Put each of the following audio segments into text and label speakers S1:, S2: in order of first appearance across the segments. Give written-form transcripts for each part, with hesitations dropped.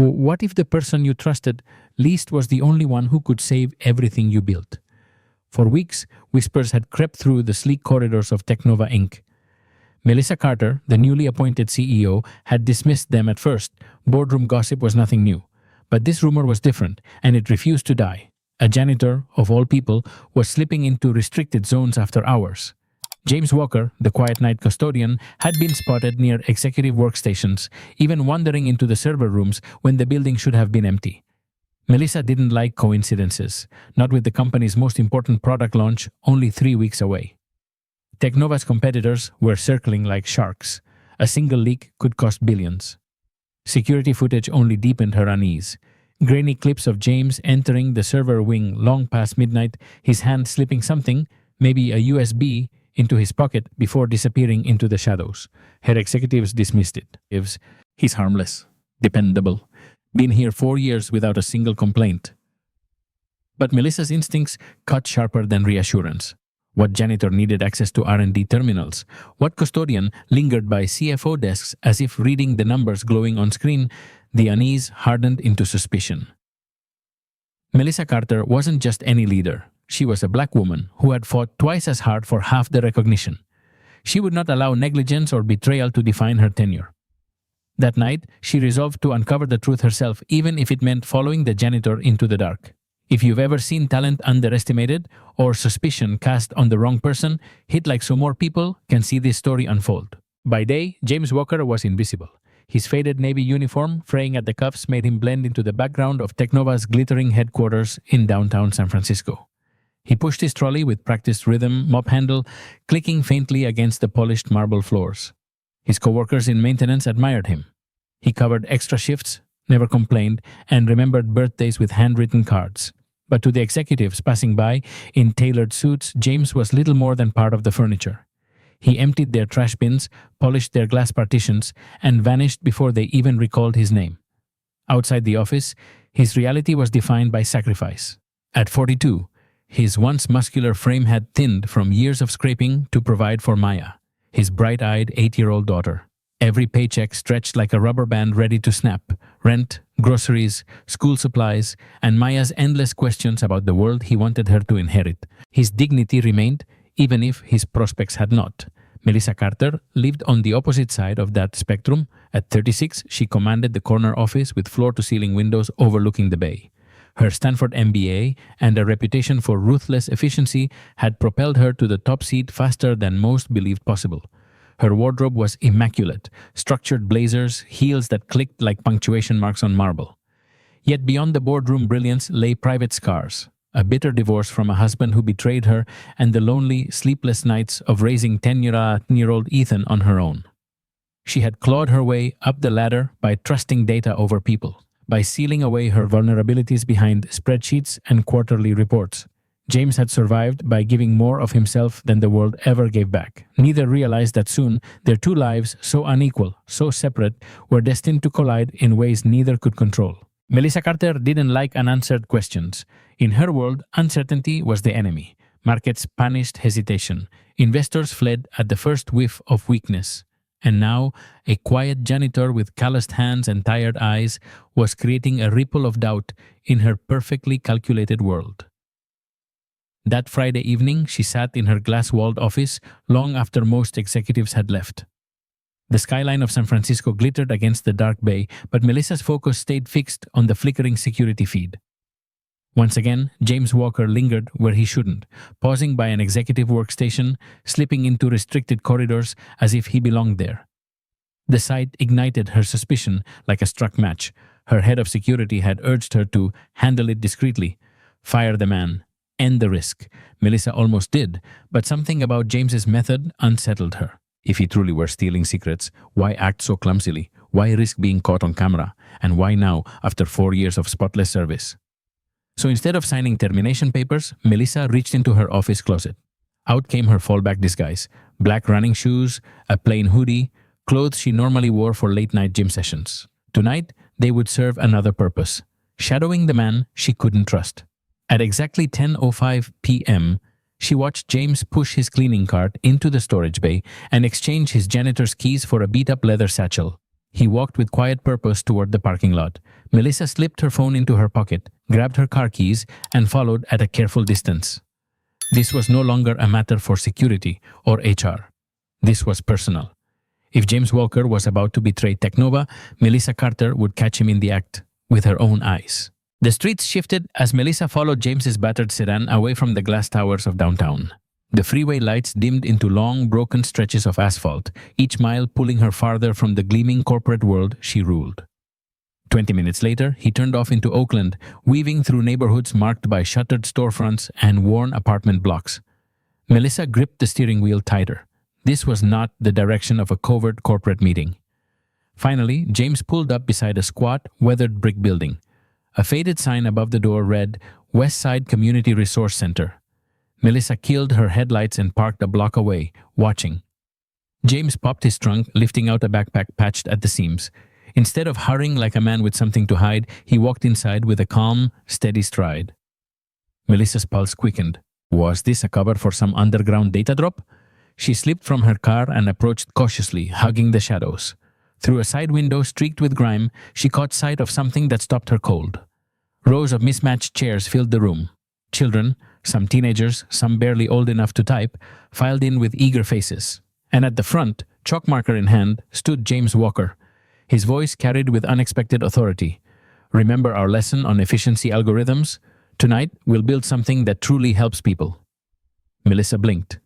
S1: What if the person you trusted least was the only one who could save everything you built? For weeks, whispers had crept through the sleek corridors of Technova Inc. Melissa Carter, the newly appointed CEO, had dismissed them at first. Boardroom gossip was nothing new. But this rumor was different, and it refused to die. A janitor, of all people, was slipping into restricted zones after hours. James Walker, the quiet night custodian, had been spotted near executive workstations, even wandering into the server rooms when the building should have been empty. Melissa didn't like coincidences, not with the company's most important product launch only 3 weeks away. Technova's competitors were circling like sharks. A single leak could cost billions. Security footage only deepened her unease. Grainy clips of James entering the server wing long past midnight, his hand slipping something, maybe a USB, into his pocket before disappearing into the shadows. Her executives dismissed it. He's harmless, dependable, been here 4 years without a single complaint. But Melissa's instincts cut sharper than reassurance. What janitor needed access to R&D terminals? What custodian lingered by CFO desks as if reading the numbers glowing on screen? The unease hardened into suspicion. Melissa Carter wasn't just any leader. She was a black woman who had fought twice as hard for half the recognition. She would not allow negligence or betrayal to define her tenure. That night, she resolved to uncover the truth herself, even if it meant following the janitor into the dark. If you've ever seen talent underestimated or suspicion cast on the wrong person, hit like so more people can see this story unfold. By day, James Walker was invisible. His faded navy uniform, fraying at the cuffs, made him blend into the background of Technova's glittering headquarters in downtown San Francisco. He pushed his trolley with practiced rhythm, mop handle, clicking faintly against the polished marble floors. His coworkers in maintenance admired him. He covered extra shifts, never complained, and remembered birthdays with handwritten cards. But to the executives passing by in tailored suits, James was little more than part of the furniture. He emptied their trash bins, polished their glass partitions, and vanished before they even recalled his name. Outside the office, his reality was defined by sacrifice. At 42, his once muscular frame had thinned from years of scraping to provide for Maya, his bright-eyed 8-year-old daughter. Every paycheck stretched like a rubber band ready to snap. Rent, groceries, school supplies, and Maya's endless questions about the world he wanted her to inherit. His dignity remained, even if his prospects had not. Melissa Carter lived on the opposite side of that spectrum. At 36, she commanded the corner office with floor-to-ceiling windows overlooking the bay. Her Stanford MBA and a reputation for ruthless efficiency had propelled her to the top seat faster than most believed possible. Her wardrobe was immaculate, structured blazers, heels that clicked like punctuation marks on marble. Yet beyond the boardroom brilliance lay private scars, a bitter divorce from a husband who betrayed her and the lonely, sleepless nights of raising 10-year-old Ethan on her own. She had clawed her way up the ladder by trusting data over people, by sealing away her vulnerabilities behind spreadsheets and quarterly reports. James had survived by giving more of himself than the world ever gave back. Neither realized that soon their two lives, so unequal, so separate, were destined to collide in ways neither could control. Melissa Carter didn't like unanswered questions. In her world, uncertainty was the enemy. Markets punished hesitation. Investors fled at the first whiff of weakness. And now, a quiet janitor with calloused hands and tired eyes was creating a ripple of doubt in her perfectly calculated world. That Friday evening, she sat in her glass-walled office long after most executives had left. The skyline of San Francisco glittered against the dark bay, but Melissa's focus stayed fixed on the flickering security feed. Once again, James Walker lingered where he shouldn't, pausing by an executive workstation, slipping into restricted corridors as if he belonged there. The sight ignited her suspicion like a struck match. Her head of security had urged her to handle it discreetly, fire the man, end the risk. Melissa almost did, but something about James's method unsettled her. If he truly were stealing secrets, why act so clumsily? Why risk being caught on camera? And why now, after 4 years of spotless service? So instead of signing termination papers, Melissa reached into her office closet. Out came her fallback disguise: black running shoes, a plain hoodie, clothes she normally wore for late-night gym sessions. Tonight, they would serve another purpose: shadowing the man she couldn't trust. At exactly 10:05 p.m., she watched James push his cleaning cart into the storage bay and exchange his janitor's keys for a beat-up leather satchel. He walked with quiet purpose toward the parking lot, Melissa slipped her phone into her pocket, grabbed her car keys, and followed at a careful distance. This was no longer a matter for security or HR. This was personal. If James Walker was about to betray Technova, Melissa Carter would catch him in the act with her own eyes. The streets shifted as Melissa followed James's battered sedan away from the glass towers of downtown. The freeway lights dimmed into long, broken stretches of asphalt, each mile pulling her farther from the gleaming corporate world she ruled. 20 minutes later, he turned off into Oakland, weaving through neighborhoods marked by shuttered storefronts and worn apartment blocks. Melissa gripped the steering wheel tighter. This was not the direction of a covert corporate meeting. Finally, James pulled up beside a squat, weathered brick building. A faded sign above the door read, West Side Community Resource Center. Melissa killed her headlights and parked a block away, watching. James popped his trunk, lifting out a backpack patched at the seams. Instead of hurrying like a man with something to hide, he walked inside with a calm, steady stride. Melissa's pulse quickened. Was this a cover for some underground data drop? She slipped from her car and approached cautiously, hugging the shadows. Through a side window streaked with grime, she caught sight of something that stopped her cold. Rows of mismatched chairs filled the room. Children, some teenagers, some barely old enough to type, filed in with eager faces. And at the front, chalk marker in hand, stood James Walker. His voice carried with unexpected authority. Remember our lesson on efficiency algorithms? Tonight, we'll build something that truly helps people. Melissa blinked.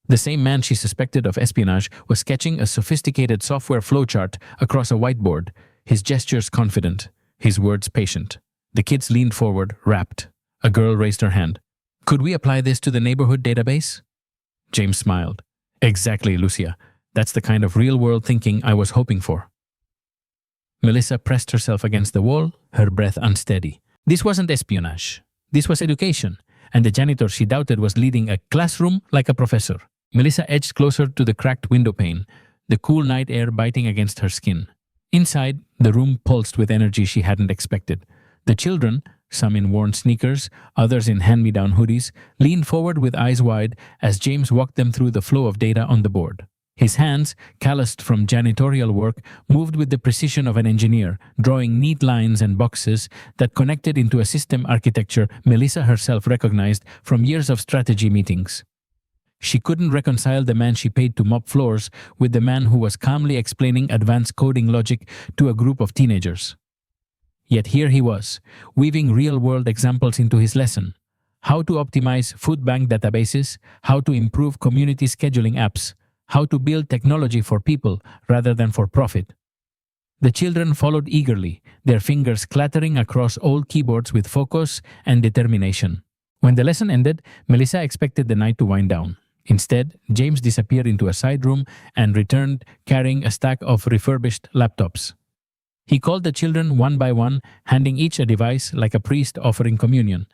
S1: The same man she suspected of espionage was sketching a sophisticated software flowchart across a whiteboard, his gestures confident, his words patient. The kids leaned forward, rapt. A girl raised her hand. Could we apply this to the neighborhood database? James smiled. Exactly, Lucia. That's the kind of real-world thinking I was hoping for. Melissa pressed herself against the wall, her breath unsteady. This wasn't espionage. This was education, and the janitor she doubted was leading a classroom like a professor. Melissa edged closer to the cracked window pane, the cool night air biting against her skin. Inside, the room pulsed with energy she hadn't expected. The children, some in worn sneakers, others in hand-me-down hoodies, leaned forward with eyes wide as James walked them through the flow of data on the board. His hands, calloused from janitorial work, moved with the precision of an engineer, drawing neat lines and boxes that connected into a system architecture Melissa herself recognized from years of strategy meetings. She couldn't reconcile the man she paid to mop floors with the man who was calmly explaining advanced coding logic to a group of teenagers. Yet here he was, weaving real-world examples into his lesson. How to optimize food bank databases, how to improve community scheduling apps, how to build technology for people rather than for profit. The children followed eagerly, their fingers clattering across old keyboards with focus and determination. When the lesson ended, Melissa expected the night to wind down. Instead, James disappeared into a side room and returned carrying a stack of refurbished laptops. He called the children one by one, handing each a device like a priest offering communion.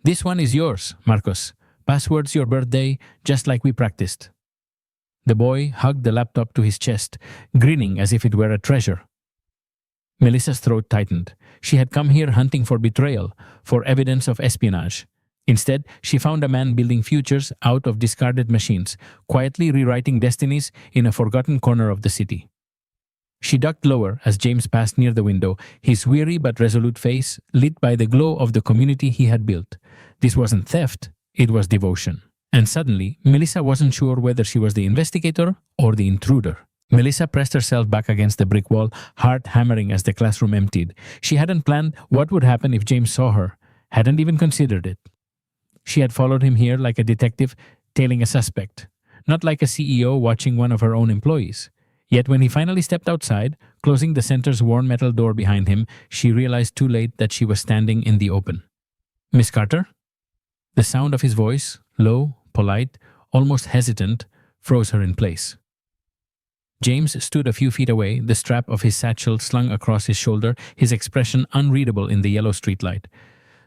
S1: This one is yours, Marcos. Password's your birthday, just like we practiced. The boy hugged the laptop to his chest, grinning as if it were a treasure. Melissa's throat tightened. She had come here hunting for betrayal, for evidence of espionage. Instead, she found a man building futures out of discarded machines, quietly rewriting destinies in a forgotten corner of the city. She ducked lower as James passed near the window, his weary but resolute face lit by the glow of the community he had built. This wasn't theft, it was devotion. And suddenly, Melissa wasn't sure whether she was the investigator or the intruder. Melissa pressed herself back against the brick wall, heart hammering as the classroom emptied. She hadn't planned what would happen if James saw her, hadn't even considered it. She had followed him here like a detective tailing a suspect, not like a CEO watching one of her own employees. Yet when he finally stepped outside, closing the center's worn metal door behind him, she realized too late that she was standing in the open. Miss Carter? The sound of his voice, low, polite, almost hesitant, froze her in place. James stood a few feet away, the strap of his satchel slung across his shoulder, his expression unreadable in the yellow streetlight.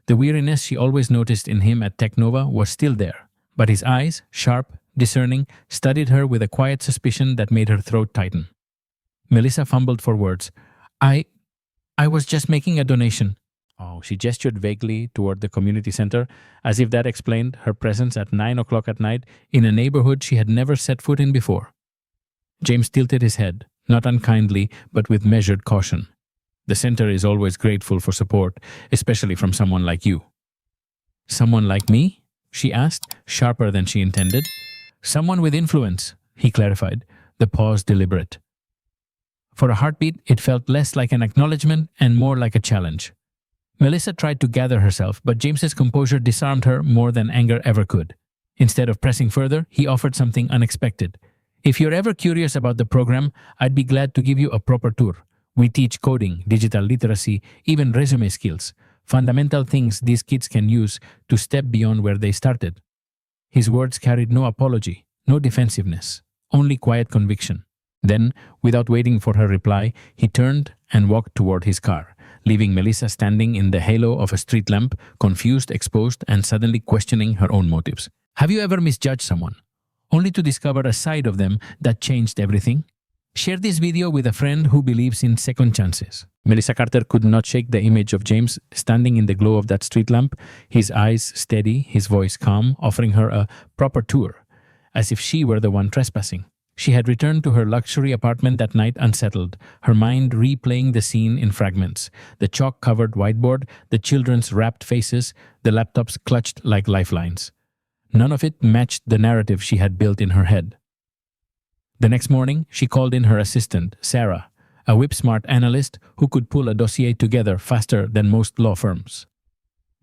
S1: The weariness she always noticed in him at Technova was still there, but his eyes, sharp, discerning, studied her with a quiet suspicion that made her throat tighten. Melissa fumbled for words. I was just making a donation. Oh, she gestured vaguely toward the community center, as if that explained her presence at 9 o'clock at night in a neighborhood she had never set foot in before. James tilted his head, not unkindly, but with measured caution. The center is always grateful for support, especially from someone like you. Someone like me? She asked, sharper than she intended. Someone with influence, he clarified, the pause deliberate. For a heartbeat, it felt less like an acknowledgement and more like a challenge. Melissa tried to gather herself, but James's composure disarmed her more than anger ever could. Instead of pressing further, he offered something unexpected. If you're ever curious about the program, I'd be glad to give you a proper tour. We teach coding, digital literacy, even resume skills, fundamental things these kids can use to step beyond where they started. His words carried no apology, no defensiveness, only quiet conviction. Then, without waiting for her reply, he turned and walked toward his car, leaving Melissa standing in the halo of a street lamp, confused, exposed, and suddenly questioning her own motives. Have you ever misjudged someone, only to discover a side of them that changed everything? Share this video with a friend who believes in second chances. Melissa Carter could not shake the image of James standing in the glow of that street lamp, his eyes steady, his voice calm, offering her a proper tour, as if she were the one trespassing. She had returned to her luxury apartment that night unsettled, her mind replaying the scene in fragments. The chalk-covered whiteboard, the children's rapt faces, the laptops clutched like lifelines. None of it matched the narrative she had built in her head. The next morning, she called in her assistant, Sarah, a whip-smart analyst who could pull a dossier together faster than most law firms.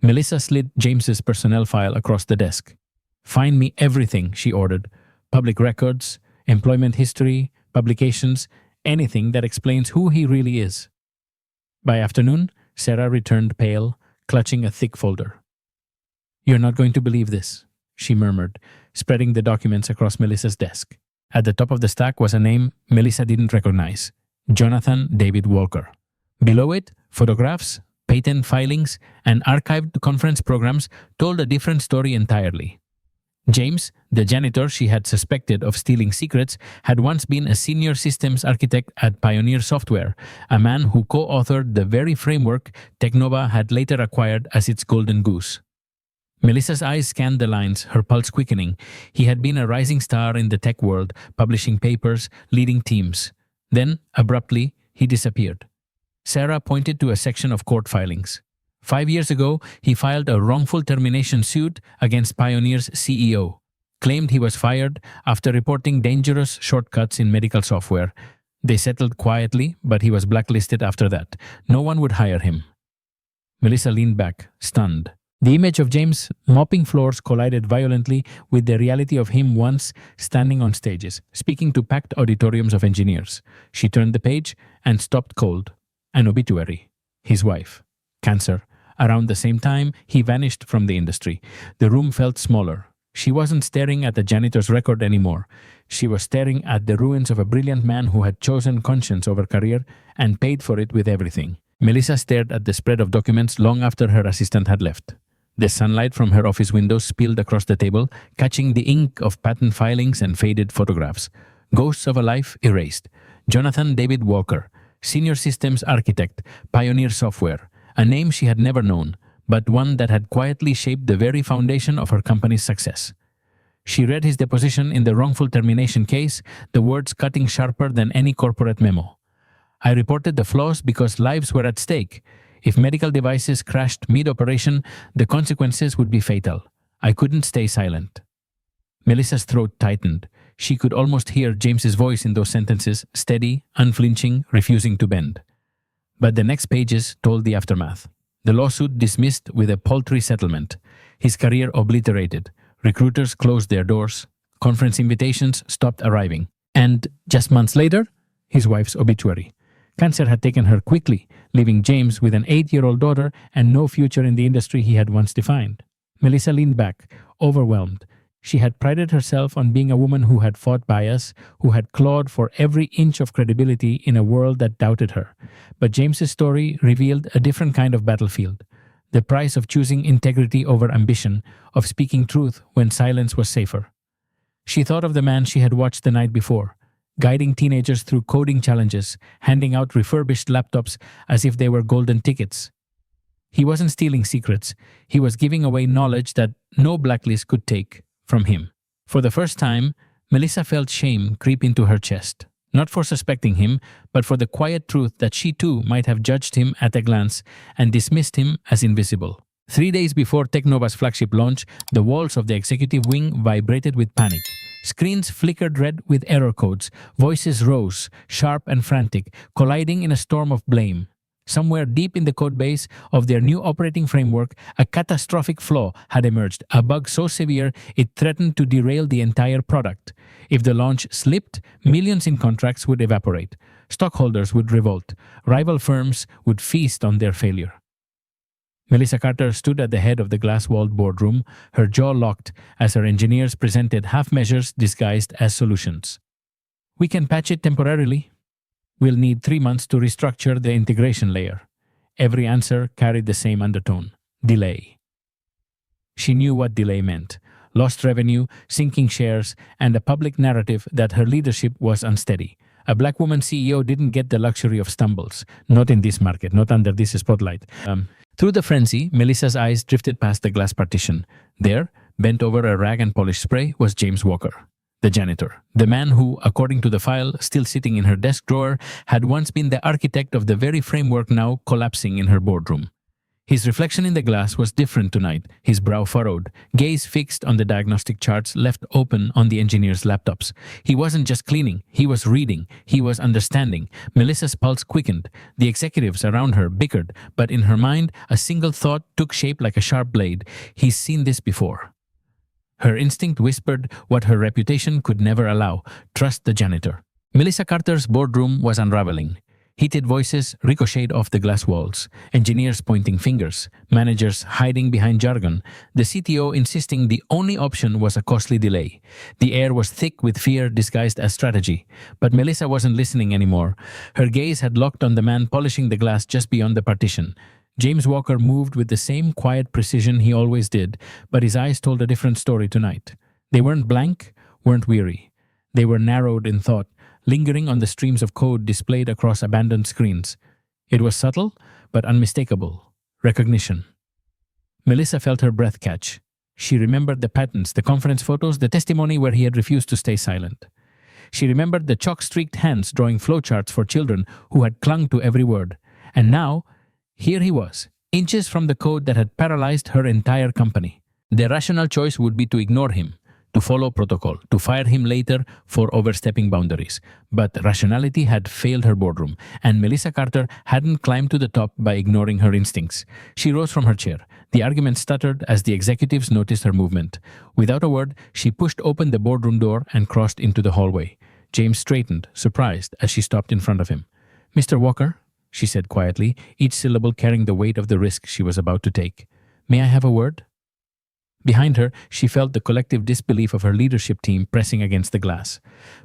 S1: Melissa slid James's personnel file across the desk. Find me everything, she ordered. Public records, employment history, publications, anything that explains who he really is. By afternoon, Sarah returned pale, clutching a thick folder. You're not going to believe this, she murmured, spreading the documents across Melissa's desk. At the top of the stack was a name Melissa didn't recognize, Jonathan David Walker. Below it, photographs, patent filings, and archived conference programs told a different story entirely. James, the janitor she had suspected of stealing secrets, had once been a senior systems architect at Pioneer Software, a man who co-authored the very framework Teknova had later acquired as its golden goose. Melissa's eyes scanned the lines, her pulse quickening. He had been a rising star in the tech world, publishing papers, leading teams. Then, abruptly, he disappeared. Sarah pointed to a section of court filings. 5 years ago, he filed a wrongful termination suit against Pioneer's CEO, claimed he was fired after reporting dangerous shortcuts in medical software. They settled quietly, but he was blacklisted after that. No one would hire him. Melissa leaned back, stunned. The image of James mopping floors collided violently with the reality of him once standing on stages, speaking to packed auditoriums of engineers. She turned the page and stopped cold. An obituary. His wife. Cancer. Around the same time, he vanished from the industry. The room felt smaller. She wasn't staring at the janitor's record anymore. She was staring at the ruins of a brilliant man who had chosen conscience over career and paid for it with everything. Melissa stared at the spread of documents long after her assistant had left. The sunlight from her office window spilled across the table, catching the ink of patent filings and faded photographs. Ghosts of a life erased. Jonathan David Walker, senior systems architect, Pioneer Software, a name she had never known, but one that had quietly shaped the very foundation of her company's success. She read his deposition in the wrongful termination case, the words cutting sharper than any corporate memo. I reported the flaws because lives were at stake. If medical devices crashed mid-operation, the consequences would be fatal. I couldn't stay silent. Melissa's throat tightened. She could almost hear James's voice in those sentences, steady, unflinching, refusing to bend. But the next pages told the aftermath. The lawsuit dismissed with a paltry settlement. His career obliterated. Recruiters closed their doors. Conference invitations stopped arriving. And just months later, his wife's obituary. Cancer had taken her quickly, leaving James with an 8-year-old daughter and no future in the industry he had once defined. Melissa leaned back, overwhelmed. She had prided herself on being a woman who had fought bias, who had clawed for every inch of credibility in a world that doubted her. But James's story revealed a different kind of battlefield. The price of choosing integrity over ambition, of speaking truth when silence was safer. She thought of the man she had watched the night before, guiding teenagers through coding challenges, handing out refurbished laptops as if they were golden tickets. He wasn't stealing secrets. He was giving away knowledge that no blacklist could take from him. For the first time, Melissa felt shame creep into her chest. not for suspecting him, but for the quiet truth that she too might have judged him at a glance and dismissed him as invisible. 3 days before Technova's flagship launch, the walls of the executive wing vibrated with panic. Screens flickered red with error codes. Voices rose, sharp and frantic, colliding in a storm of blame. Somewhere deep in the codebase of their new operating framework, a catastrophic flaw had emerged, a bug so severe it threatened to derail the entire product. If the launch slipped, millions in contracts would evaporate. Stockholders would revolt. Rival firms would feast on their failure. Melissa Carter stood at the head of the glass-walled boardroom, her jaw locked as her engineers presented half-measures disguised as solutions. "We can patch it temporarily. We'll need 3 months to restructure the integration layer." Every answer carried the same undertone: delay. She knew what delay meant: lost revenue, sinking shares, and a public narrative that her leadership was unsteady. A black woman CEO didn't get the luxury of stumbles, not in this market, not under this spotlight. Through the frenzy, Melissa's eyes drifted past the glass partition. There, bent over a rag and polish spray, was James Walker, the janitor, the man who, according to the file still sitting in her desk drawer, had once been the architect of the very framework now collapsing in her boardroom. His reflection in the glass was different tonight, his brow furrowed, gaze fixed on the diagnostic charts left open on the engineers' laptops. He wasn't just cleaning, he was reading, he was understanding. Melissa's pulse quickened. The executives around her bickered, but in her mind, a single thought took shape like a sharp blade: he's seen this before. Her instinct whispered what her reputation could never allow: trust the janitor. Melissa Carter's boardroom was unraveling. Heated voices ricocheted off the glass walls, engineers pointing fingers, managers hiding behind jargon, the CTO insisting the only option was a costly delay. The air was thick with fear disguised as strategy. But Melissa wasn't listening anymore. Her gaze had locked on the man polishing the glass just beyond the partition. James Walker moved with the same quiet precision he always did, but his eyes told a different story tonight. They weren't blank, weren't weary. They were narrowed in thought, lingering on the streams of code displayed across abandoned screens. It was subtle, but unmistakable. Recognition. Melissa felt her breath catch. She remembered the patents, the conference photos, the testimony where he had refused to stay silent. She remembered the chalk-streaked hands drawing flowcharts for children who had clung to every word. And now, here he was, inches from the code that had paralyzed her entire company. The rational choice would be to ignore him, to follow protocol, to fire him later for overstepping boundaries. But rationality had failed her boardroom, and Melissa Carter hadn't climbed to the top by ignoring her instincts. She rose from her chair. The argument stuttered as the executives noticed her movement. Without a word, she pushed open the boardroom door and crossed into the hallway. James straightened, surprised, as she stopped in front of him. "Mr. Walker," she said quietly, each syllable carrying the weight of the risk she was about to take. "May I have a word?" Behind her, she felt the collective disbelief of her leadership team pressing against the glass.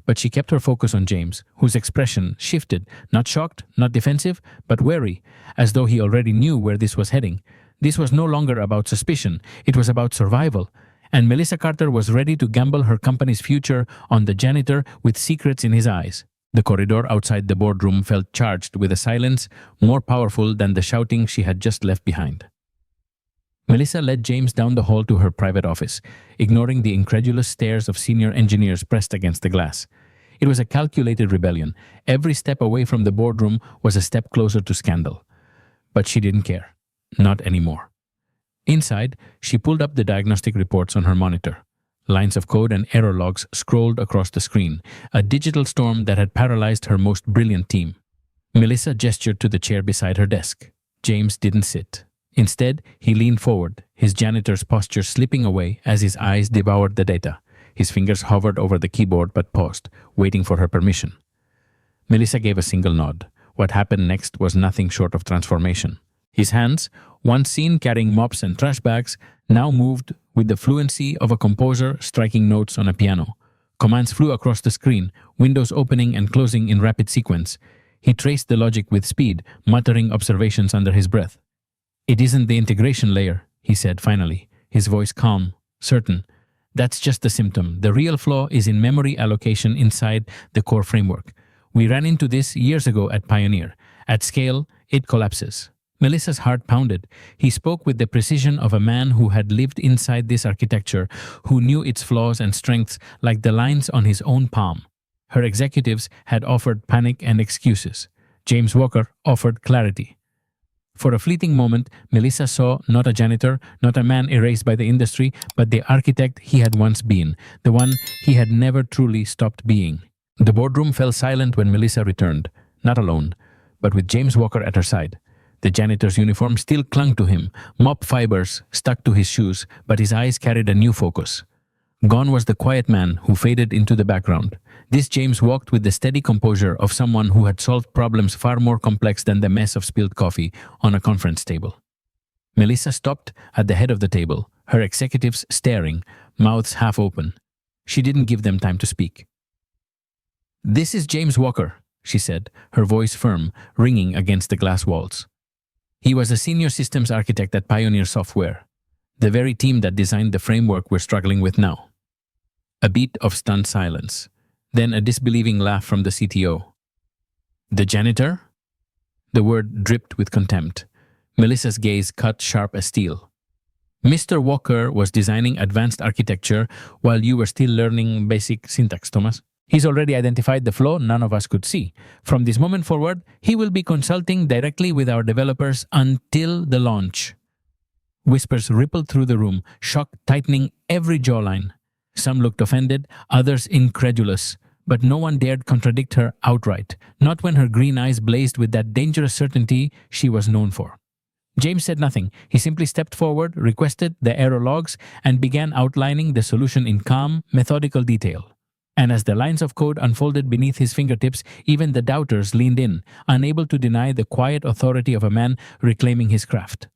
S1: But she kept her focus on James, whose expression shifted, not shocked, not defensive, but wary, as though he already knew where this was heading. This was no longer about suspicion, it was about survival. And Melissa Carter was ready to gamble her company's future on the janitor with secrets in his eyes. The corridor outside the boardroom felt charged with a silence more powerful than the shouting she had just left behind. Melissa led James down the hall to her private office, ignoring the incredulous stares of senior engineers pressed against the glass. It was a calculated rebellion. Every step away from the boardroom was a step closer to scandal. But she didn't care. Not anymore. Inside, she pulled up the diagnostic reports on her monitor. Lines of code and error logs scrolled across the screen, a digital storm that had paralyzed her most brilliant team. Melissa gestured to the chair beside her desk. James didn't sit. Instead, he leaned forward, his janitor's posture slipping away as his eyes devoured the data. His fingers hovered over the keyboard but paused, waiting for her permission. Melissa gave a single nod. What happened next was nothing short of transformation. His hands, once seen carrying mops and trash bags, now moved with the fluency of a composer striking notes on a piano. Commands flew across the screen, windows opening and closing in rapid sequence. He traced the logic with speed, muttering observations under his breath. "It isn't the integration layer," he said finally, his voice calm, certain. "That's just the symptom. The real flaw is in memory allocation inside the core framework. We ran into this years ago at Pioneer. At scale, it collapses." Melissa's heart pounded. He spoke with the precision of a man who had lived inside this architecture, who knew its flaws and strengths like the lines on his own palm. Her executives had offered panic and excuses. James Walker offered clarity. For a fleeting moment, Melissa saw not a janitor, not a man erased by the industry, but the architect he had once been, the one he had never truly stopped being. The boardroom fell silent when Melissa returned, not alone, but with James Walker at her side. The janitor's uniform still clung to him, mop fibers stuck to his shoes, but his eyes carried a new focus. Gone was the quiet man who faded into the background. This James walked with the steady composure of someone who had solved problems far more complex than the mess of spilled coffee on a conference table. Melissa stopped at the head of the table, her executives staring, mouths half open. She didn't give them time to speak. "This is James Walker," she said, her voice firm, ringing against the glass walls. He was a senior systems architect at Pioneer Software, the very team that designed the framework we're struggling with now. A beat of stunned silence, then a disbelieving laugh from the CTO. "The janitor?" The word dripped with contempt. Melissa's gaze cut sharp as steel. "Mr. Walker was designing advanced architecture while you were still learning basic syntax, Thomas. He's already identified the flaw none of us could see. From this moment forward, he will be consulting directly with our developers until the launch." Whispers rippled through the room, shock tightening every jawline. Some looked offended, others incredulous, but no one dared contradict her outright, not when her green eyes blazed with that dangerous certainty she was known for. James said nothing. He simply stepped forward, requested the error logs, and began outlining the solution in calm, methodical detail. And as the lines of code unfolded beneath his fingertips, even the doubters leaned in, unable to deny the quiet authority of a man reclaiming his craft.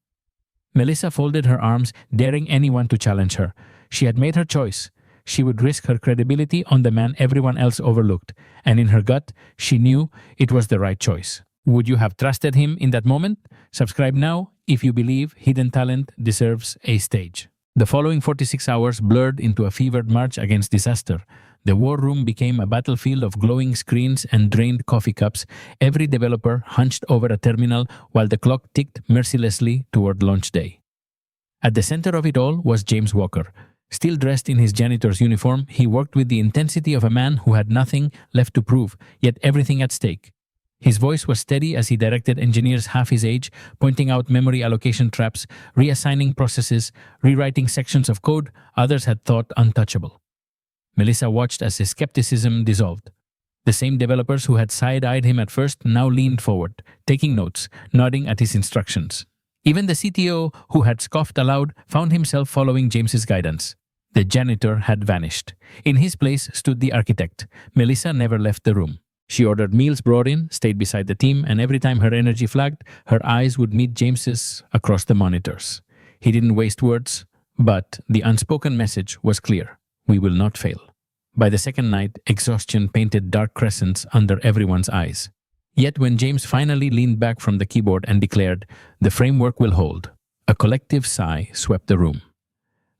S1: Melissa folded her arms, daring anyone to challenge her. She had made her choice. She would risk her credibility on the man everyone else overlooked, and in her gut, she knew it was the right choice. Would you have trusted him in that moment? Subscribe now if you believe hidden talent deserves a stage. The following 46 hours blurred into a fevered march against disaster. The war room became a battlefield of glowing screens and drained coffee cups, every developer hunched over a terminal while the clock ticked mercilessly toward launch day. At the center of it all was James Walker. Still dressed in his janitor's uniform, he worked with the intensity of a man who had nothing left to prove, yet everything at stake. His voice was steady as he directed engineers half his age, pointing out memory allocation traps, reassigning processes, rewriting sections of code others had thought untouchable. Melissa watched as his skepticism dissolved. The same developers who had side-eyed him at first now leaned forward, taking notes, nodding at his instructions. Even the CTO, who had scoffed aloud, found himself following James's guidance. The janitor had vanished. In his place stood the architect. Melissa never left the room. She ordered meals brought in, stayed beside the team, and every time her energy flagged, her eyes would meet James's across the monitors. He didn't waste words, but the unspoken message was clear. We will not fail. By the second night, exhaustion painted dark crescents under everyone's eyes. Yet when James finally leaned back from the keyboard and declared, "The framework will hold," a collective sigh swept the room.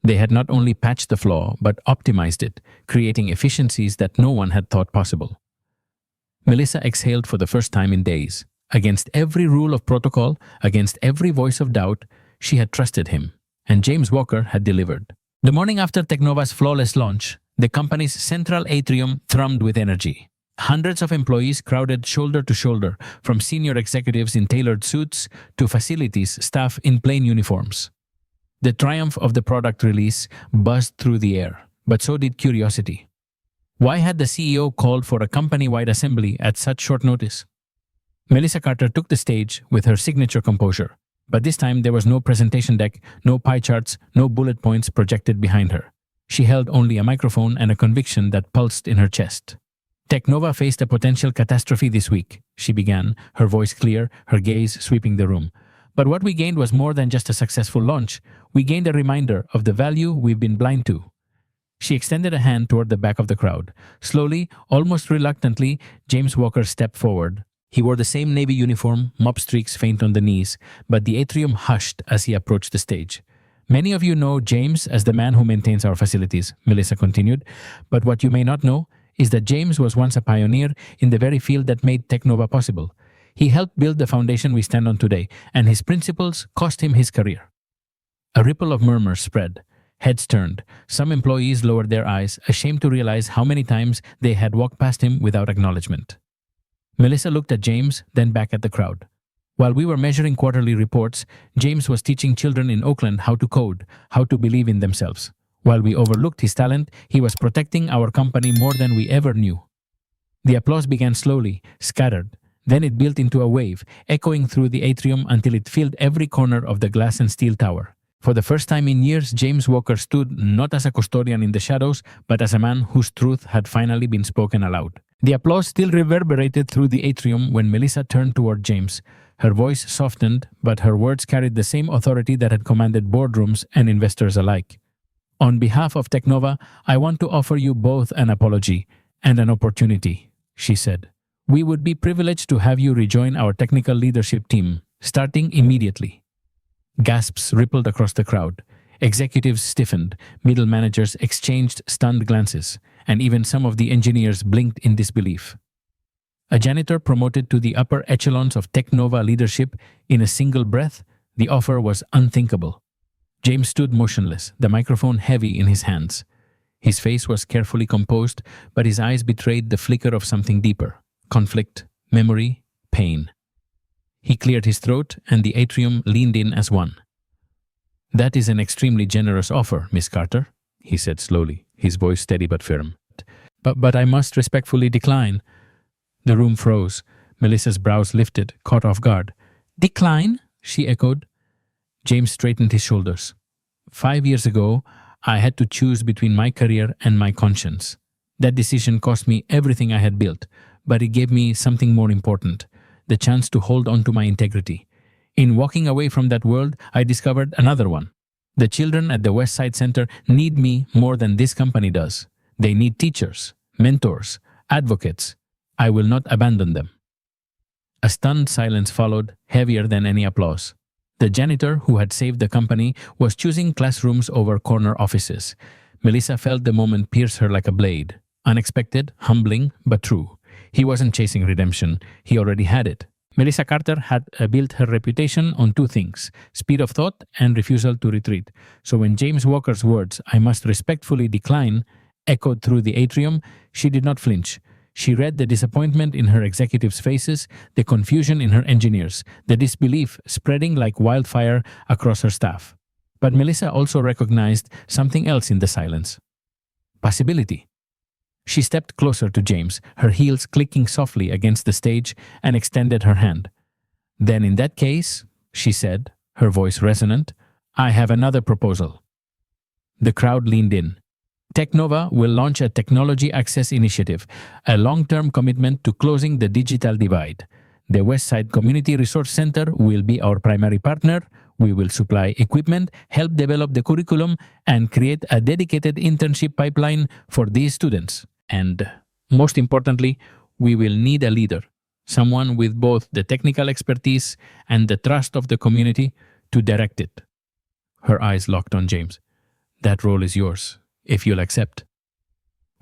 S1: They had not only patched the flaw, but optimized it, creating efficiencies that no one had thought possible. Melissa exhaled for the first time in days. Against every rule of protocol, against every voice of doubt, she had trusted him, and James Walker had delivered. The morning after Technova's flawless launch, the company's central atrium thrummed with energy. Hundreds of employees crowded shoulder to shoulder, from senior executives in tailored suits to facilities staff in plain uniforms. The triumph of the product release buzzed through the air, but so did curiosity. Why had the CEO called for a company-wide assembly at such short notice? Melissa Carter took the stage with her signature composure, but this time there was no presentation deck, no pie charts, no bullet points projected behind her. She held only a microphone and a conviction that pulsed in her chest. Technova faced a potential catastrophe this week, she began, her voice clear, her gaze sweeping the room. But what we gained was more than just a successful launch. We gained a reminder of the value we've been blind to. She extended a hand toward the back of the crowd. Slowly, almost reluctantly, James Walker stepped forward. He wore the same navy uniform, mop streaks faint on the knees, but the atrium hushed as he approached the stage. Many of you know James as the man who maintains our facilities, Melissa continued, but what you may not know is that James was once a pioneer in the very field that made Technova possible. He helped build the foundation we stand on today, and his principles cost him his career. A ripple of murmurs spread. Heads turned. Some employees lowered their eyes, ashamed to realize how many times they had walked past him without acknowledgement. Melissa looked at James, then back at the crowd. While we were measuring quarterly reports, James was teaching children in Oakland how to code, how to believe in themselves. While we overlooked his talent, he was protecting our company more than we ever knew. The applause began slowly, scattered. Then it built into a wave, echoing through the atrium until it filled every corner of the glass and steel tower. For the first time in years, James Walker stood not as a custodian in the shadows, but as a man whose truth had finally been spoken aloud. The applause still reverberated through the atrium when Melissa turned toward James. Her voice softened, but her words carried the same authority that had commanded boardrooms and investors alike. On behalf of Technova, I want to offer you both an apology and an opportunity, she said. We would be privileged to have you rejoin our technical leadership team, starting immediately. Gasps rippled across the crowd. Executives stiffened, middle managers exchanged stunned glances, and even some of the engineers blinked in disbelief. A janitor promoted to the upper echelons of Technova leadership in a single breath, the offer was unthinkable. James stood motionless, the microphone heavy in his hands. His face was carefully composed, but his eyes betrayed the flicker of something deeper: conflict, memory, pain. He cleared his throat, and the atrium leaned in as one. That is an extremely generous offer, Miss Carter, he said slowly, his voice steady but firm. But I must respectfully decline. The room froze. Melissa's brows lifted, caught off guard. Decline? She echoed. James straightened his shoulders. 5 years ago, I had to choose between my career and my conscience. That decision cost me everything I had built, but it gave me something more important: the chance to hold on to my integrity. In walking away from that world, I discovered another one. The children at the West Side Center need me more than this company does. They need teachers, mentors, advocates. I will not abandon them. A stunned silence followed, heavier than any applause. The janitor who had saved the company was choosing classrooms over corner offices. Melissa felt the moment pierce her like a blade. Unexpected, humbling, but true. He wasn't chasing redemption. He already had it. Melissa Carter had built her reputation on two things: speed of thought and refusal to retreat. So when James Walker's words, "I must respectfully decline," echoed through the atrium, she did not flinch. She read the disappointment in her executives' faces, the confusion in her engineers, the disbelief spreading like wildfire across her staff. But Melissa also recognized something else in the silence: possibility. She stepped closer to James, her heels clicking softly against the stage, and extended her hand. Then in that case, she said, her voice resonant, I have another proposal. The crowd leaned in. Technova will launch a technology access initiative, a long-term commitment to closing the digital divide. The Westside Community Resource Center will be our primary partner. We will supply equipment, help develop the curriculum, and create a dedicated internship pipeline for these students. And most importantly, we will need a leader, someone with both the technical expertise and the trust of the community to direct it. Her eyes locked on James. That role is yours, if you'll accept.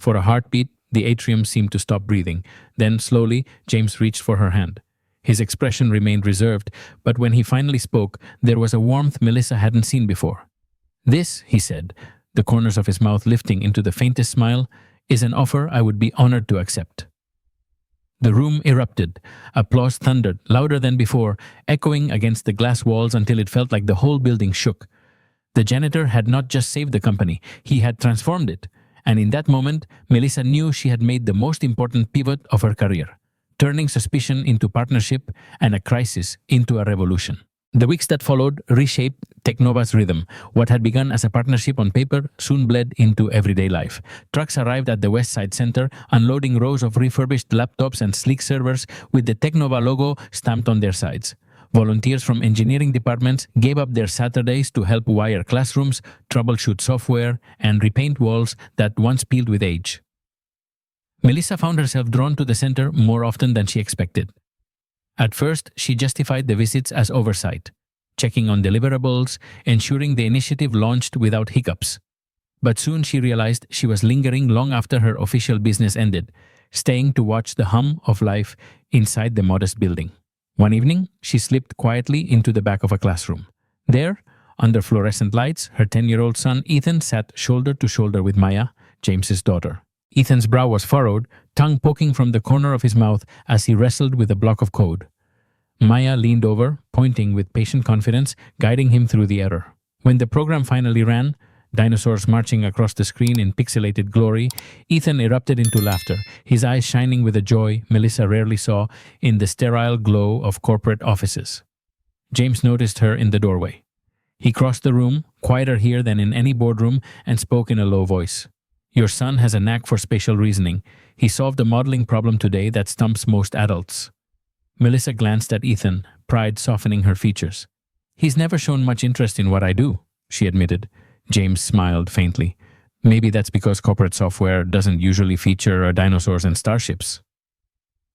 S1: For a heartbeat, the atrium seemed to stop breathing. Then, slowly, James reached for her hand. His expression remained reserved, but when he finally spoke, there was a warmth Melissa hadn't seen before. This, he said, the corners of his mouth lifting into the faintest smile, is an offer I would be honored to accept. The room erupted. Applause thundered, louder than before, echoing against the glass walls until it felt like the whole building shook. The janitor had not just saved the company, he had transformed it. And in that moment, Melissa knew she had made the most important pivot of her career, turning suspicion into partnership and a crisis into a revolution. The weeks that followed reshaped Technova's rhythm. What had begun as a partnership on paper soon bled into everyday life. Trucks arrived at the West Side Center, unloading rows of refurbished laptops and sleek servers with the Technova logo stamped on their sides. Volunteers from engineering departments gave up their Saturdays to help wire classrooms, troubleshoot software, and repaint walls that once peeled with age. Melissa found herself drawn to the center more often than she expected. At first, she justified the visits as oversight, checking on deliverables, ensuring the initiative launched without hiccups. But soon she realized she was lingering long after her official business ended, staying to watch the hum of life inside the modest building. One evening, she slipped quietly into the back of a classroom. There, Under fluorescent lights, her 10-year-old son Ethan sat shoulder to shoulder with Maya, James's daughter. Ethan's brow was furrowed, tongue poking from the corner of his mouth as he wrestled with a block of code. Maya leaned over, pointing with patient confidence, guiding him through the error. When the program finally ran, dinosaurs marching across the screen in pixelated glory, Ethan erupted into laughter, his eyes shining with a joy Melissa rarely saw in the sterile glow of corporate offices. James noticed her in the doorway. He crossed the room, quieter here than in any boardroom, and spoke in a low voice. Your son has a knack for spatial reasoning. He solved a modeling problem today that stumps most adults. Melissa glanced at Ethan, pride softening her features. He's never shown much interest in what I do, she admitted. James smiled faintly. Maybe that's because corporate software doesn't usually feature dinosaurs and starships.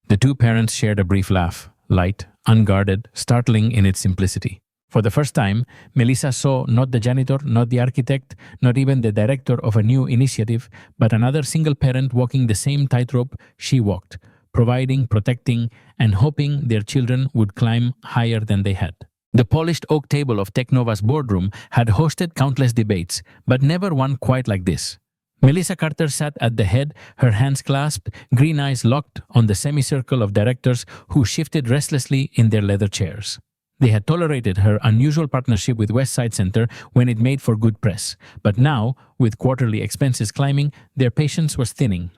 S1: The two parents shared a brief laugh, light, unguarded, startling in its simplicity. For the first time, Melissa saw not the janitor, not the architect, not even the director of a new initiative, but another single parent walking the same tightrope she walked, providing, protecting, and hoping their children would climb higher than they had. The polished oak table of Technova's boardroom had hosted countless debates, but never one quite like this. Melissa Carter sat at the head, her hands clasped, green eyes locked on the semicircle of directors who shifted restlessly in their leather chairs. They had tolerated her unusual partnership with West Side Center when it made for good press, but now, with quarterly expenses climbing, their patience was thinning.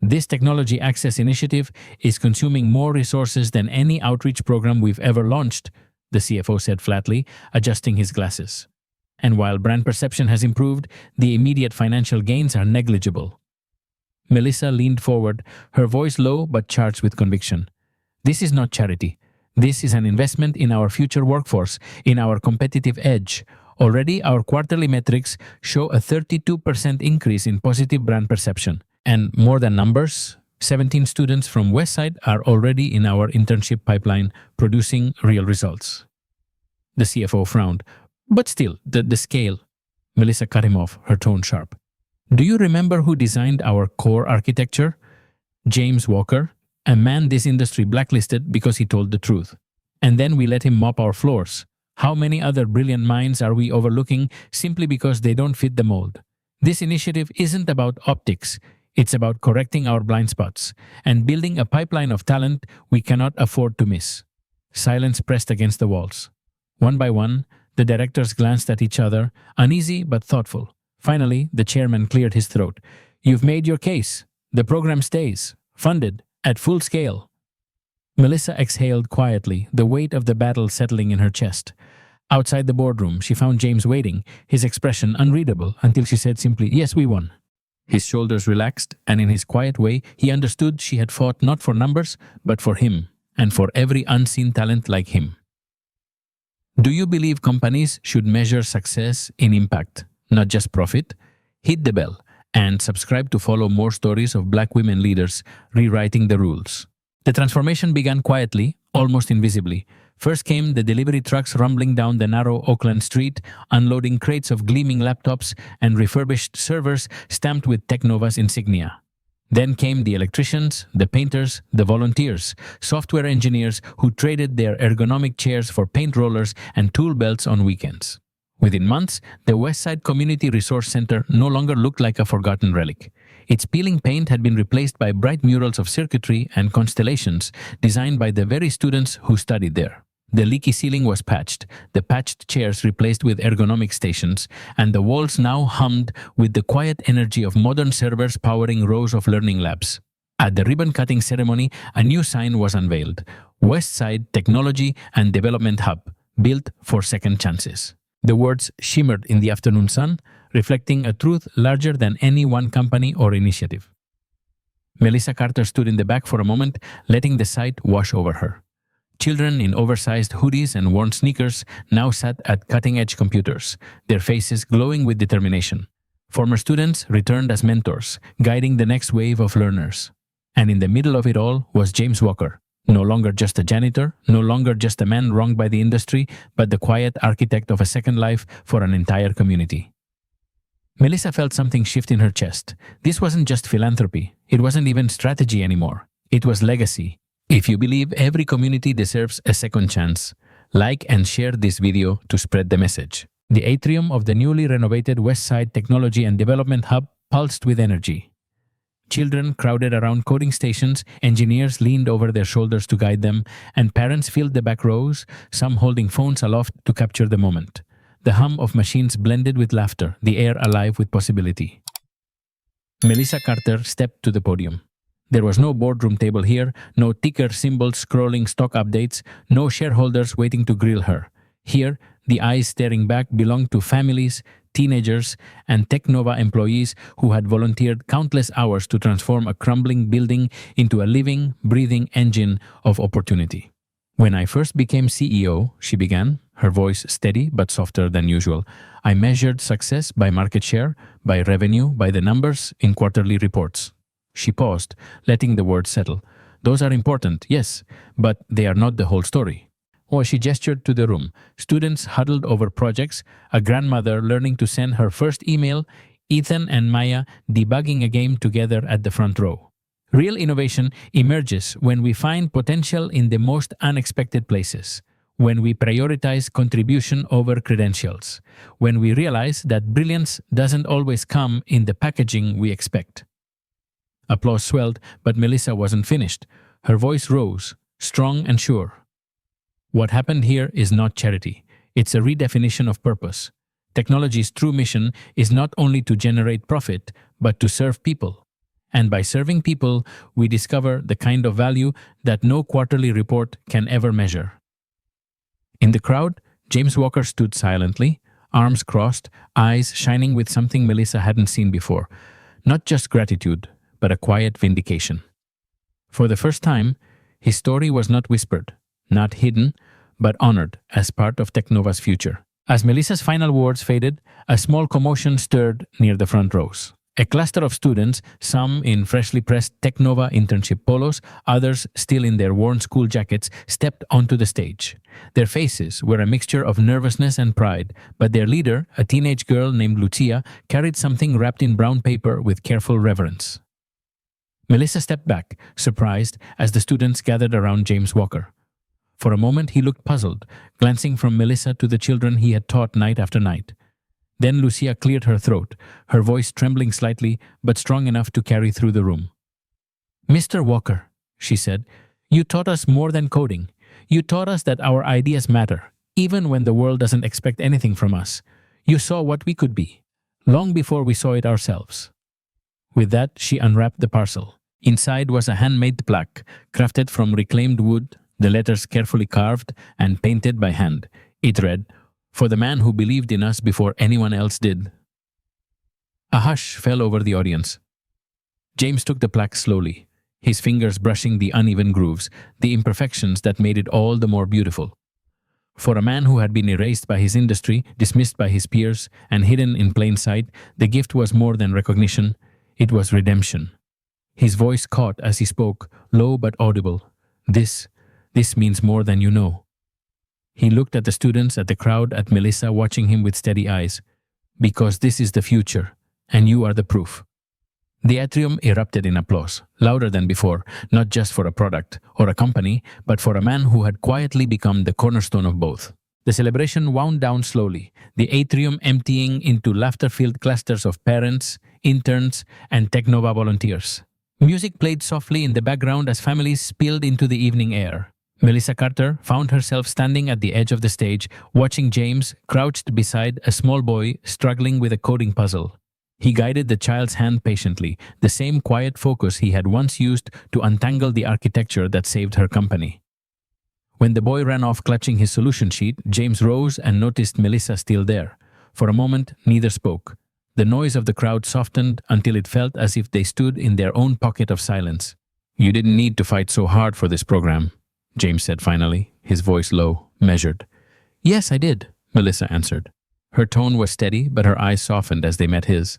S1: This technology access initiative is consuming more resources than any outreach program we've ever launched, the CFO said flatly, adjusting his glasses. And while brand perception has improved, the immediate financial gains are negligible. Melissa leaned forward, her voice low but charged with conviction. This is not charity. This is an investment in our future workforce, in our competitive edge. Already, our quarterly metrics show a 32% increase in positive brand perception. And more than numbers, 17 students from Westside are already in our internship pipeline, producing real results. The CFO frowned. But still, the scale. Melissa cut him off, her tone sharp. Do you remember who designed our core architecture? James Walker, a man this industry blacklisted because he told the truth. And then we let him mop our floors. How many other brilliant minds are we overlooking simply because they don't fit the mold? This initiative isn't about optics. It's about correcting our blind spots and building a pipeline of talent we cannot afford to miss. Silence pressed against the walls. One by one, the directors glanced at each other, uneasy but thoughtful. Finally, the chairman cleared his throat. You've made your case. The program stays, funded, at full scale. Melissa exhaled quietly, the weight of the battle settling in her chest. Outside the boardroom, she found James waiting, his expression unreadable, until she said simply, Yes, we won. His shoulders relaxed, and in his quiet way, he understood she had fought not for numbers, but for him, and for every unseen talent like him. Do you believe companies should measure success in impact, not just profit? Hit the bell and subscribe to follow more stories of Black women leaders rewriting the rules. The transformation began quietly, almost invisibly. First came the delivery trucks rumbling down the narrow Oakland street, unloading crates of gleaming laptops and refurbished servers stamped with Technova's insignia. Then came the electricians, the painters, the volunteers, software engineers who traded their ergonomic chairs for paint rollers and tool belts on weekends. Within months, the Westside Community Resource Center no longer looked like a forgotten relic. Its peeling paint had been replaced by bright murals of circuitry and constellations designed by the very students who studied there. The leaky ceiling was patched, the patched chairs replaced with ergonomic stations, and the walls now hummed with the quiet energy of modern servers powering rows of learning labs. At the ribbon-cutting ceremony, a new sign was unveiled, Westside Technology and Development Hub, built for second chances. The words shimmered in the afternoon sun, reflecting a truth larger than any one company or initiative. Melissa Carter stood in the back for a moment, letting the sight wash over her. Children in oversized hoodies and worn sneakers now sat at cutting-edge computers, their faces glowing with determination. Former students returned as mentors, guiding the next wave of learners. And in the middle of it all was James Walker, no longer just a janitor, no longer just a man wronged by the industry, but the quiet architect of a second life for an entire community. Melissa felt something shift in her chest. This wasn't just philanthropy. It wasn't even strategy anymore. It was legacy. If you believe every community deserves a second chance, like and share this video to spread the message. The atrium of the newly renovated West Side Technology and Development Hub pulsed with energy. Children crowded around coding stations, engineers leaned over their shoulders to guide them, and parents filled the back rows, some holding phones aloft to capture the moment. The hum of machines blended with laughter, the air alive with possibility. Melissa Carter stepped to the podium. There was no boardroom table here, no ticker symbols scrolling stock updates, no shareholders waiting to grill her. Here, the eyes staring back belonged to families, teenagers, and Technova employees who had volunteered countless hours to transform a crumbling building into a living, breathing engine of opportunity. When I first became CEO, she began, her voice steady but softer than usual, I measured success by market share, by revenue, by the numbers in quarterly reports. She paused, letting the words settle. Those are important, yes, but they are not the whole story. She gestured to the room. Students huddled over projects, a grandmother learning to send her first email, Ethan and Maya debugging a game together at the front row. Real innovation emerges when we find potential in the most unexpected places, when we prioritize contribution over credentials, when we realize that brilliance doesn't always come in the packaging we expect. Applause swelled, but Melissa wasn't finished. Her voice rose, strong and sure. What happened here is not charity. It's a redefinition of purpose. Technology's true mission is not only to generate profit, but to serve people. And by serving people, we discover the kind of value that no quarterly report can ever measure. In the crowd, James Walker stood silently, arms crossed, eyes shining with something Melissa hadn't seen before. Not just gratitude, but a quiet vindication. For the first time, his story was not whispered, not hidden, but honored as part of Technova's future. As Melissa's final words faded, a small commotion stirred near the front rows. A cluster of students, some in freshly pressed Technova internship polos, others still in their worn school jackets, stepped onto the stage. Their faces were a mixture of nervousness and pride, but their leader, a teenage girl named Lucia, carried something wrapped in brown paper with careful reverence. Melissa stepped back, surprised, as the students gathered around James Walker. For a moment he looked puzzled, glancing from Melissa to the children he had taught night after night. Then Lucia cleared her throat, her voice trembling slightly but strong enough to carry through the room. "Mr. Walker," she said, "you taught us more than coding. You taught us that our ideas matter, even when the world doesn't expect anything from us. You saw what we could be, long before we saw it ourselves." With that, she unwrapped the parcel. Inside was a handmade plaque, crafted from reclaimed wood, the letters carefully carved and painted by hand. It read, "For the man who believed in us before anyone else did." A hush fell over the audience. James took the plaque slowly, his fingers brushing the uneven grooves, the imperfections that made it all the more beautiful. For a man who had been erased by his industry, dismissed by his peers, and hidden in plain sight, the gift was more than recognition, it was redemption. His voice caught as he spoke, low but audible. This means more than you know." He looked at the students, at the crowd, at Melissa watching him with steady eyes. "Because this is the future, and you are the proof." The atrium erupted in applause, louder than before, not just for a product or a company, but for a man who had quietly become the cornerstone of both. The celebration wound down slowly, the atrium emptying into laughter-filled clusters of parents, interns, and Technova volunteers. Music played softly in the background as families spilled into the evening air. Melissa Carter found herself standing at the edge of the stage, watching James crouched beside a small boy struggling with a coding puzzle. He guided the child's hand patiently, the same quiet focus he had once used to untangle the architecture that saved her company. When the boy ran off clutching his solution sheet, James rose and noticed Melissa still there. For a moment, neither spoke. The noise of the crowd softened until it felt as if they stood in their own pocket of silence. "You didn't need to fight so hard for this program," James said finally, his voice low, measured. "Yes, I did," Melissa answered. Her tone was steady, but her eyes softened as they met his.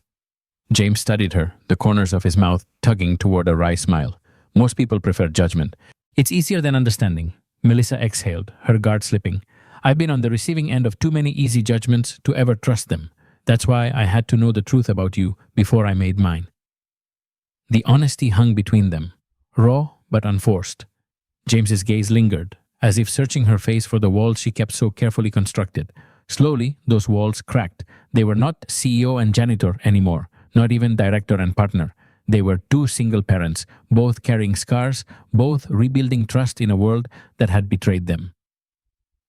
S1: James studied her, the corners of his mouth tugging toward a wry smile. Most people prefer judgment. "It's easier than understanding." Melissa exhaled, her guard slipping. "I've been on the receiving end of too many easy judgments to ever trust them. That's why I had to know the truth about you before I made mine." The honesty hung between them, raw but unforced. James's gaze lingered, as if searching her face for the walls she kept so carefully constructed. Slowly, those walls cracked. They were not CEO and janitor anymore, not even director and partner. They were two single parents, both carrying scars, both rebuilding trust in a world that had betrayed them.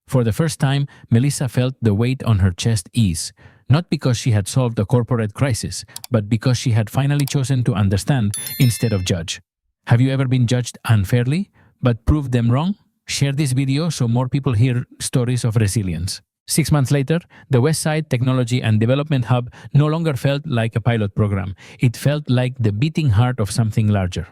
S1: For the first time, Melissa felt the weight on her chest ease, not because she had solved a corporate crisis, but because she had finally chosen to understand instead of judge. Have you ever been judged unfairly, but proved them wrong? Share this video so more people hear stories of resilience. 6 months later, the Westside Technology and Development Hub no longer felt like a pilot program. It felt like the beating heart of something larger.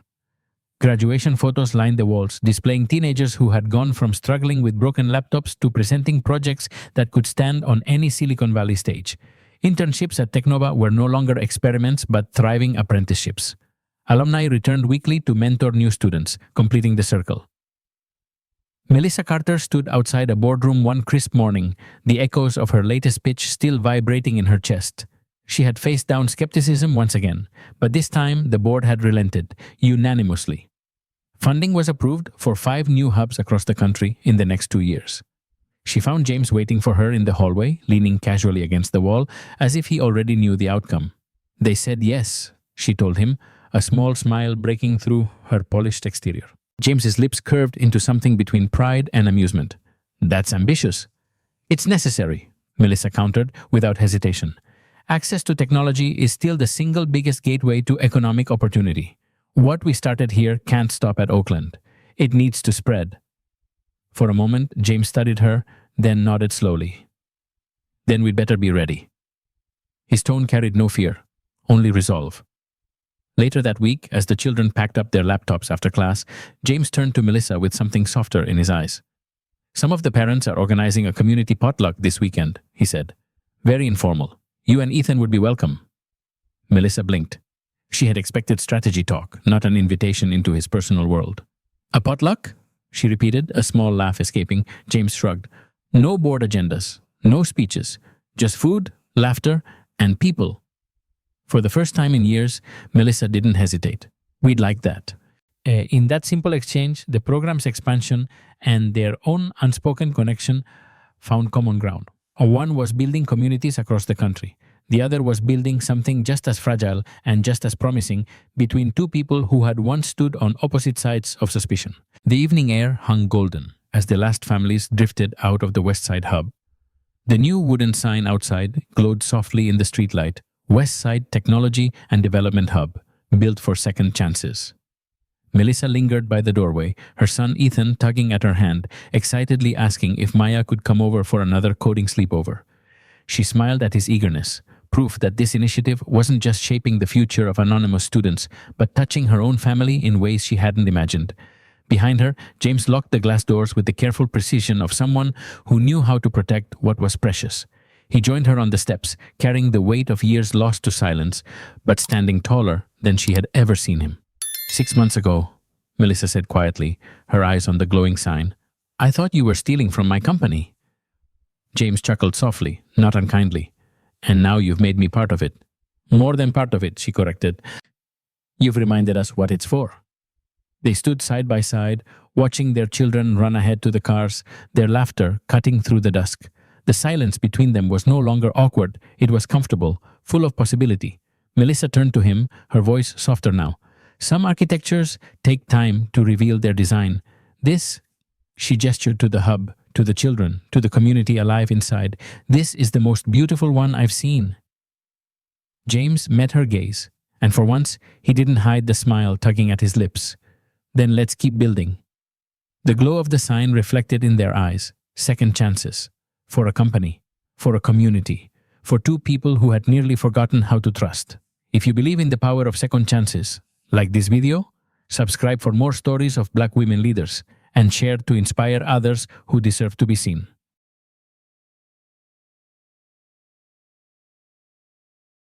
S1: Graduation photos lined the walls, displaying teenagers who had gone from struggling with broken laptops to presenting projects that could stand on any Silicon Valley stage. Internships at Technova were no longer experiments but thriving apprenticeships. Alumni returned weekly to mentor new students, completing the circle. Melissa Carter stood outside a boardroom one crisp morning, the echoes of her latest pitch still vibrating in her chest. She had faced down skepticism once again, but this time the board had relented, unanimously. Funding was approved for 5 new hubs across the country in the next 2 years. She found James waiting for her in the hallway, leaning casually against the wall, as if he already knew the outcome. They said yes, she told him, a small smile breaking through her polished exterior. James's lips curved into something between pride and amusement. That's ambitious. It's necessary, Melissa countered without hesitation. Access to technology is still the single biggest gateway to economic opportunity. What we started here can't stop at Oakland. It needs to spread. For a moment, James studied her, then nodded slowly. Then we'd better be ready. His tone carried no fear, only resolve. Later that week, as the children packed up their laptops after class, James turned to Melissa with something softer in his eyes. Some of the parents are organizing a community potluck this weekend, he said. Very informal. You and Ethan would be welcome. Melissa blinked. She had expected strategy talk, not an invitation into his personal world. A potluck? She repeated, a small laugh escaping. James shrugged. No board agendas, no speeches, just food, laughter, and people. For the first time in years, Melissa didn't hesitate. We'd like that. In that simple exchange, the program's expansion and their own unspoken connection found common ground. One was building communities across the country. The other was building something just as fragile and just as promising between two people who had once stood on opposite sides of suspicion. The evening air hung golden as the last families drifted out of the Westside hub. The new wooden sign outside glowed softly in the streetlight. Westside Technology and Development Hub, built for second chances. Melissa lingered by the doorway, her son Ethan tugging at her hand, excitedly asking if Maya could come over for another coding sleepover. She smiled at his eagerness, proof that this initiative wasn't just shaping the future of anonymous students, but touching her own family in ways she hadn't imagined. Behind her, James locked the glass doors with the careful precision of someone who knew how to protect what was precious. He joined her on the steps, carrying the weight of years lost to silence, but standing taller than she had ever seen him. 6 months ago, Melissa said quietly, her eyes on the glowing sign, I thought you were stealing from my company. James chuckled softly, not unkindly. And now you've made me part of it. More than part of it, she corrected. You've reminded us what it's for. They stood side by side, watching their children run ahead to the cars, their laughter cutting through the dusk. The silence between them was no longer awkward, it was comfortable, full of possibility. Melissa turned to him, her voice softer now. Some architectures take time to reveal their design. This, she gestured to the hub, to the children, to the community alive inside. This is the most beautiful one I've seen. James met her gaze, and for once, he didn't hide the smile tugging at his lips. Then let's keep building. The glow of the sign reflected in their eyes, second chances. For a company, for a community, for two people who had nearly forgotten how to trust. If you believe in the power of second chances, like this video, subscribe for more stories of Black women leaders and share to inspire others who deserve to be seen.